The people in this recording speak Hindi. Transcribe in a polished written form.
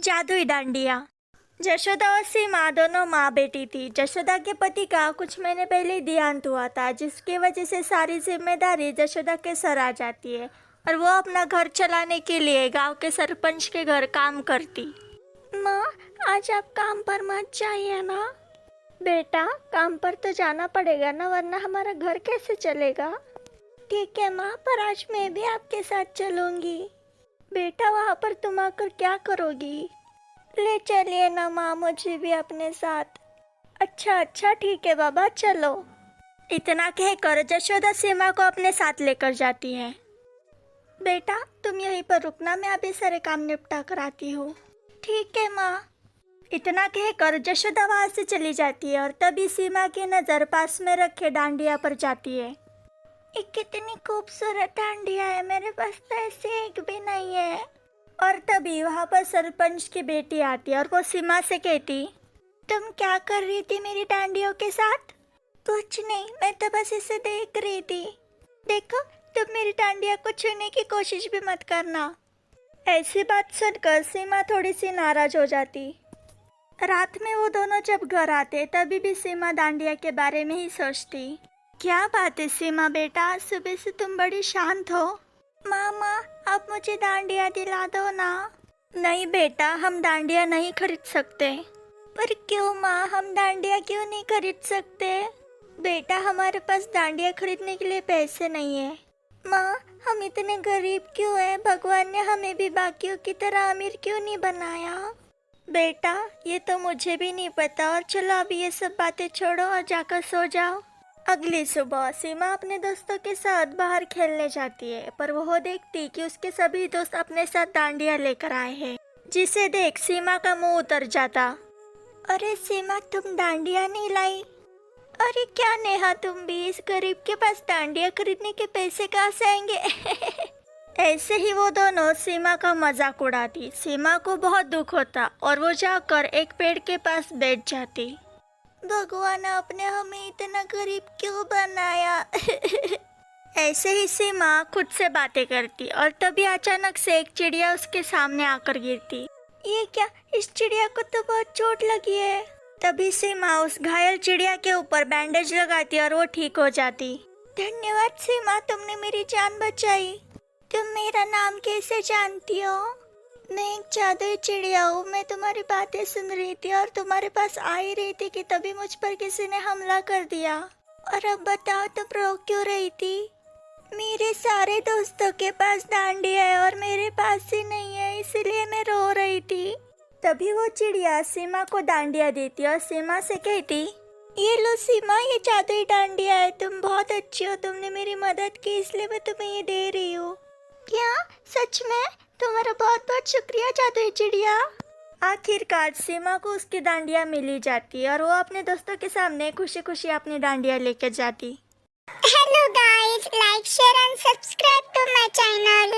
जादुई डांडिया। जशोदा और सीमा दोनों माँ बेटी थी। जशोदा के पति का कुछ महीने पहले ही देहांत हुआ था, जिसकी वजह से सारी जिम्मेदारी जशोदा के सर आ जाती है और वो अपना घर चलाने के लिए गांव के सरपंच के घर काम करती। माँ, आज आप काम पर मत जाइए ना। बेटा, काम पर तो जाना पड़ेगा ना, वरना हमारा घर कैसे चलेगा। ठीक है माँ, पर आज मैं भी आपके साथ चलूंगी। बेटा, वहाँ पर तुम आकर क्या करोगी? ले चलिए ना माँ, मुझे भी अपने साथ। अच्छा अच्छा, ठीक है बाबा, चलो। इतना कहकर जशोदा सीमा को अपने साथ लेकर जाती है। बेटा, तुम यहीं पर रुकना, मैं अभी सारे काम निपटा कर आती हूँ। ठीक है माँ। इतना कहकर जशोदा वहाँ से चली जाती है और तभी सीमा की नज़र पास में रखे डांडिया पर जाती है। ये कितनी खूबसूरत डांडिया है, मेरे पास तो ऐसे एक भी नहीं है। और तभी वहाँ पर सरपंच की बेटी आती है और वो सीमा से कहती, तुम क्या कर रही थी मेरी डांडियों के साथ? कुछ नहीं, मैं तो बस इसे देख रही थी। देखो, तुम मेरी डांडिया को छूने की कोशिश भी मत करना। ऐसी बात सुनकर सीमा थोड़ी सी नाराज हो जाती। रात में वो दोनों जब घर आते तभी भी सीमा डांडिया के बारे में ही सोचती। क्या बात है सीमा बेटा, सुबह से तुम बड़ी शांत हो। मामा, आप मुझे डांडिया दिला दो ना। नहीं बेटा, हम डांडिया नहीं खरीद सकते। पर क्यों माँ, हम डांडिया क्यों नहीं खरीद सकते? बेटा, हमारे पास डांडिया खरीदने के लिए पैसे नहीं है। माँ, हम इतने गरीब क्यों हैं? भगवान ने हमें भी बाकियों की तरह अमीर क्यों नहीं बनाया? बेटा, ये तो मुझे भी नहीं पता। और चलो अभी ये सब बातें छोड़ो और जाकर सो जाओ। अगली सुबह सीमा अपने दोस्तों के साथ बाहर खेलने जाती है, पर वो देखती कि उसके सभी दोस्त अपने साथ डांडिया लेकर आए हैं, जिसे देख सीमा का मुंह उतर जाता। अरे सीमा, तुम डांडिया नहीं लाई? अरे क्या नेहा, तुम भी, इस गरीब के पास डांडिया खरीदने के पैसे कहाँ से आएंगे? ऐसे ही वो दोनों सीमा का मजाक उड़ाती। सीमा को बहुत दुख होता और वो जाकर एक पेड़ के पास बैठ जाती। भगवान, आपने हमें इतना गरीब क्यों बनाया? ऐसे ही सीमा खुद से बातें करती और तभी अचानक से एक चिड़िया उसके सामने आकर गिरती। ये क्या, इस चिड़िया को तो बहुत चोट लगी है। तभी सीमा उस घायल चिड़िया के ऊपर बैंडेज लगाती और वो ठीक हो जाती। धन्यवाद सीमा, तुमने मेरी जान बचाई। तुम मेरा नाम कैसे जानती हो? मैं एक जादुई चिड़िया हूँ। मैं तुम्हारी बातें सुन रही थी और तुम्हारे पास आ ही रही थी कि तभी मुझ पर किसी ने हमला कर दिया। और अब बताओ, तुम रो क्यों रही थी? मेरे सारे दोस्तों के पास डांडिया है और मेरे पास ही नहीं है, इसीलिए मैं रो रही थी। तभी वो चिड़िया सीमा को डांडिया देती और सीमा से कहती, ये लो सीमा, ये जादुई डांडिया है। तुम बहुत अच्छी हो, तुमने मेरी मदद की, इसलिए मैं तुम्हें ये दे रही हूँ। क्या सच में? तुम्हारा बहुत बहुत शुक्रिया जादुई चिड़िया। आखिरकार सीमा को उसकी डांडिया मिल ही जाती है और वो अपने दोस्तों के सामने खुशी खुशी अपनी डांडिया लेकर जाती। Hello guys, like, share and subscribe to my channel.